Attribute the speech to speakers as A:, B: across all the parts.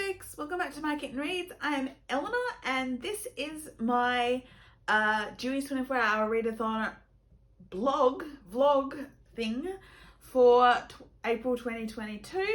A: Chicks, welcome back to My Kitten Reads. I am Eleanor and this is my Dewey's 24-hour readathon vlog thing for April 2022.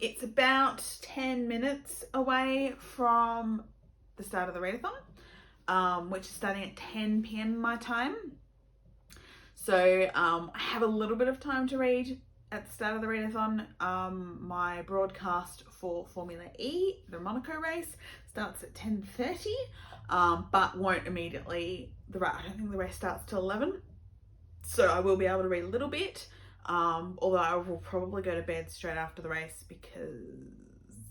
A: It's about 10 minutes away from the start of the readathon, which is starting at 10 p.m. my time. So I have a little bit of time to read at the start of the readathon. My broadcast for Formula E, the Monaco race, starts at 10:30, but won't immediately. I don't think the race starts till 11, so I will be able to read a little bit. Although I will probably go to bed straight after the race because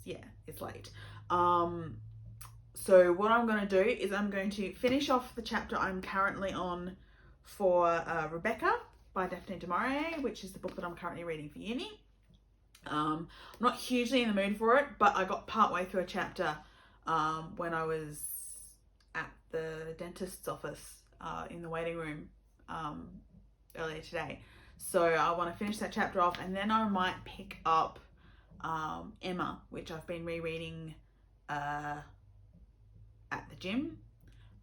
A: it's late. So what I'm going to do is I'm going to finish off the chapter I'm currently on for Rebecca by Daphne du Maurier, which is the book that I'm currently reading for uni. I'm not hugely in the mood for it, but I got partway through a chapter when I was at the dentist's office in the waiting room earlier today. So I want to finish that chapter off, and then I might pick up Emma, which I've been rereading at the gym,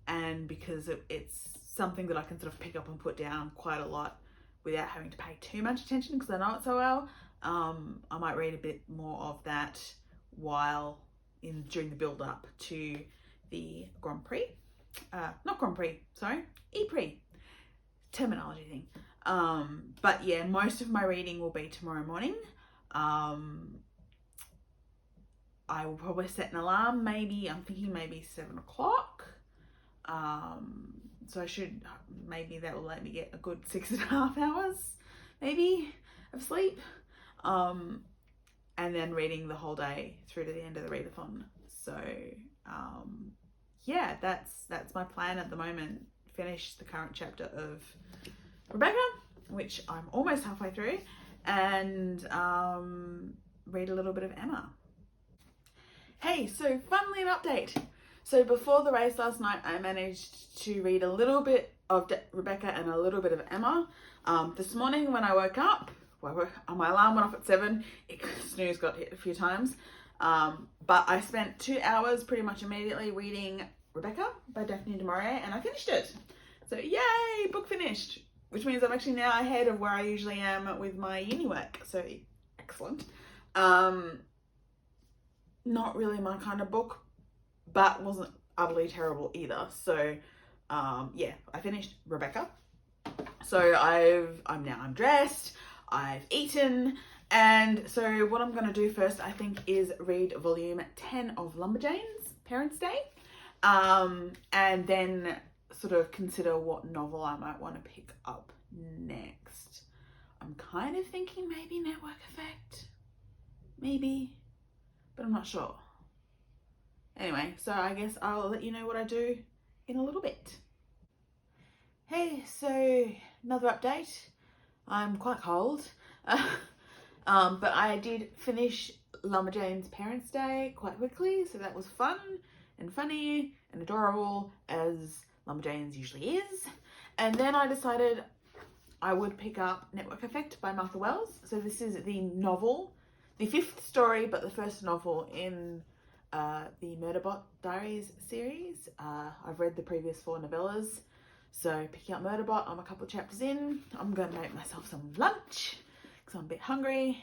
A: and because it's something that I can sort of pick up and put down quite a lot without having to pay too much attention because I know it so well. I might read a bit more of that during the build up to the Grand Prix. Not Grand Prix, sorry, E-Prix. Terminology thing. But yeah, most of my reading will be tomorrow morning. I will probably set an alarm, I'm thinking maybe 7 o'clock. So maybe that will let me get a good 6.5 hours, maybe, of sleep. And then reading the whole day through to the end of the readathon. So, yeah, that's my plan at the moment. Finish the current chapter of Rebecca, which I'm almost halfway through, and read a little bit of Emma. Hey, so finally an update. So before the race last night, I managed to read a little bit of Rebecca and a little bit of Emma. This morning when I woke up, my alarm went off at 7. Snooze got hit a few times. But I spent 2 hours pretty much immediately reading Rebecca by Daphne du Maurier, and I finished it. So yay, book finished, which means I'm actually now ahead of where I usually am with my uni work. So excellent. Not really my kind of book, but wasn't utterly terrible either. So yeah, I finished Rebecca. So I'm dressed, I've eaten, and so what I'm going to do first, I think, is read volume 10 of Lumberjanes, Parents' Day, and then sort of consider what novel I might want to pick up next. I'm kind of thinking maybe Network Effect, maybe, but I'm not sure. Anyway, so I guess I'll let you know what I do in a little bit. Hey, so another update. I'm quite cold, but I did finish Lumberjane's Parents' Day quite quickly, so that was fun and funny and adorable, as Lumberjane's usually is. And then I decided I would pick up Network Effect by Martha Wells. So this is the novel, the 5th story, but the first novel in the Murderbot Diaries series. I've read the previous 4 novellas, so picking up Murderbot, I'm a couple of chapters in. I'm going to make myself some lunch because I'm a bit hungry,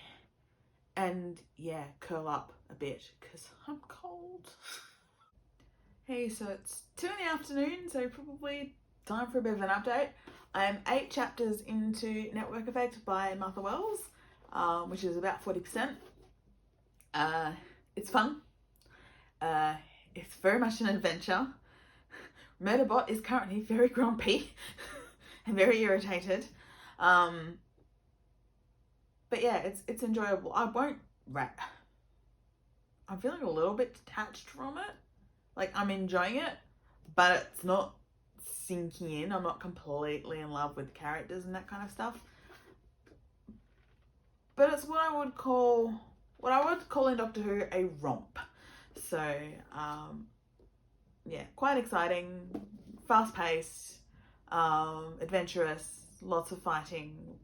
A: and yeah, curl up a bit because I'm cold. Hey, so it's 2 in the afternoon, so probably time for a bit of an update. I'm 8 chapters into Network Effect by Martha Wells, which is about 40%. It's fun. It's very much an adventure. Murderbot is currently very grumpy and very irritated. But yeah, it's enjoyable. I'm feeling a little bit detached from it. Like, I'm enjoying it, but it's not sinking in. I'm not completely in love with the characters and that kind of stuff. But it's what I would call in Doctor Who a romp. So, yeah, quite exciting, fast-paced, adventurous, lots of fighting.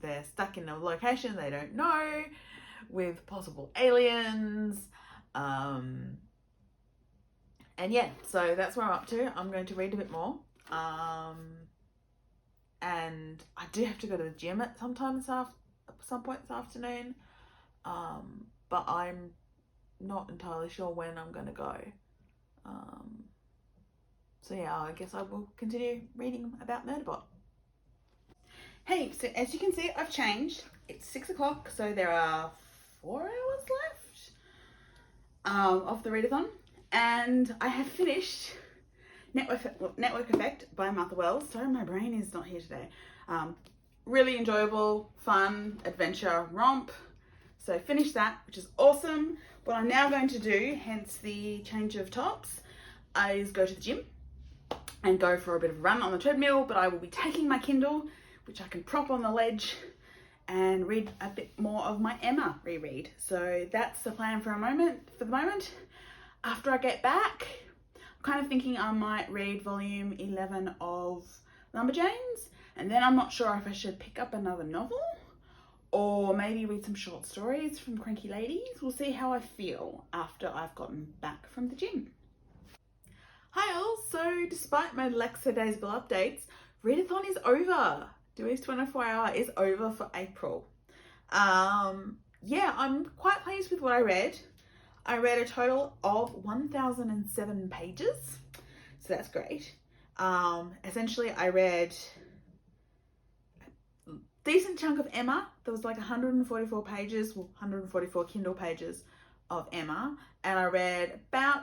A: They're stuck in a location they don't know, with possible aliens. And yeah, so that's where I'm up to. I'm going to read a bit more. And I do have to go to the gym at some point this afternoon. But I'm not entirely sure when I'm going to go. So yeah, I guess I will continue reading about Murderbot. Hey, so as you can see, I've changed. It's 6 o'clock, so there are 4 hours left of the readathon, and I have finished Network Effect by Martha Wells. Sorry, my brain is not here today. Really enjoyable, fun, adventure, romp. So finished that, which is awesome. What I'm now going to do, hence the change of tops, is go to the gym and go for a bit of a run on the treadmill, but I will be taking my Kindle, which I can prop on the ledge, and read a bit more of my Emma reread. So that's the plan for the moment. After I get back, I'm kind of thinking I might read volume 11 of Lumberjanes, and then I'm not sure if I should pick up another novel or maybe read some short stories from Cranky Ladies. We'll see how I feel after I've gotten back from the gym. Hi all, so despite my lackadaisical updates, readathon is over. Dewey's 24 Hour is over for April. Yeah, I'm quite pleased with what I read. I read a total of 1,007 pages, so that's great. Essentially, I read a decent chunk of Emma. There was like 144 pages, 144 Kindle pages of Emma, and I read about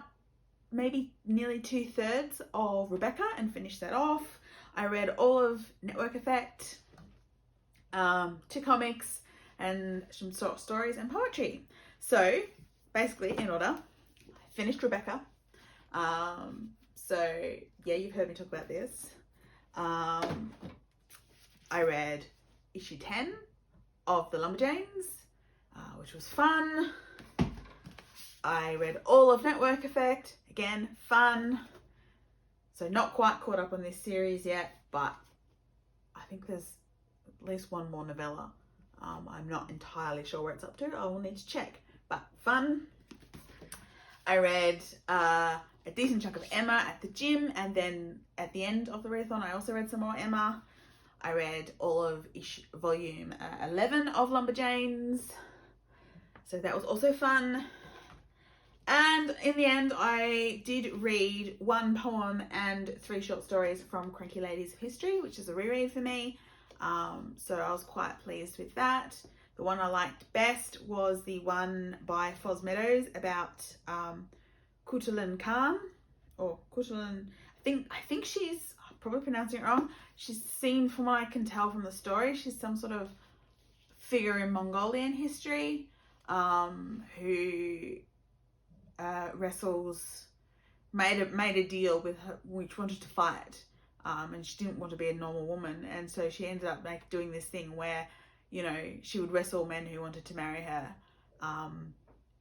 A: maybe nearly 2/3 of Rebecca and finished that off. I read all of Network Effect, 2 comics, and some short stories and poetry. So basically, in order, I finished Rebecca. So yeah, you've heard me talk about this. I read issue 10 of the Lumberjanes, which was fun. I read all of Network Effect, again, fun. So not quite caught up on this series yet, but I think there's at least one more novella. I'm not entirely sure where it's up to. I will need to check, but fun. I read a decent chunk of Emma at the gym, and then at the end of the readathon, I also read some more Emma. I read all of volume 11 of Lumberjanes, so that was also fun. And in the end, I did read 1 poem and 3 short stories from Cranky Ladies of History, which is a reread for me. So I was quite pleased with that. The one I liked best was the one by Foz Meadows about Kutulan Khan, or Kutulan. I think she's probably pronouncing it wrong. She's seen, from what I can tell from the story, she's some sort of figure in Mongolian history who made a deal with her, which wanted to fight, and she didn't want to be a normal woman, and so she ended up doing this thing where, you know, she would wrestle men who wanted to marry her,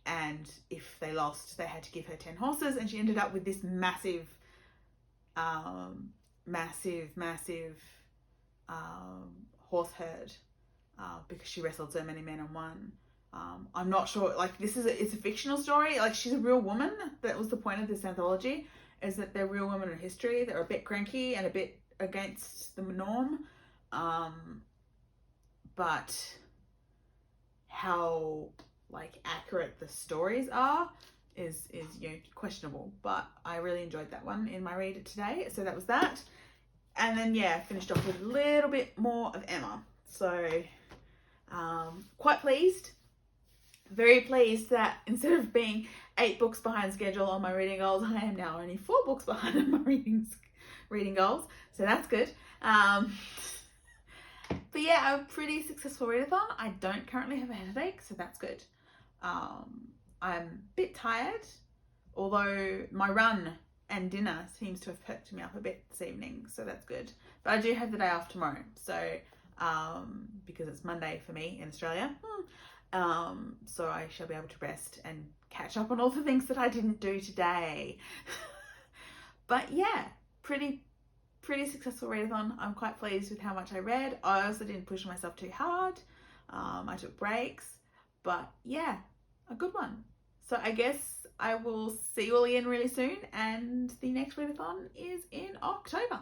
A: and if they lost, they had to give her 10 horses, and she ended up with this massive horse herd because she wrestled so many men in one. I'm not sure, like, it's a fictional story. Like, she's a real woman. That was the point of this anthology, is that they're real women in history that are a bit cranky and a bit against the norm. But how, like, accurate the stories are is you know, questionable. But I really enjoyed that one in my read today. So that was that. And then, yeah, I finished off with a little bit more of Emma. So, quite pleased. Very pleased that instead of being 8 books behind schedule on my reading goals, I am now only 4 books behind on my reading goals. So that's good. But yeah, a pretty successful readathon. I don't currently have a headache, so that's good. I'm a bit tired, although my run and dinner seems to have perked me up a bit this evening, so that's good. But I do have the day off tomorrow, so because it's Monday for me in Australia. So I shall be able to rest and catch up on all the things that I didn't do today. But yeah, pretty successful readathon. I'm quite pleased with how much I read. I also didn't push myself too hard. I took breaks, But yeah, a good one. So I guess I will see you all again really soon, and the next readathon is in October.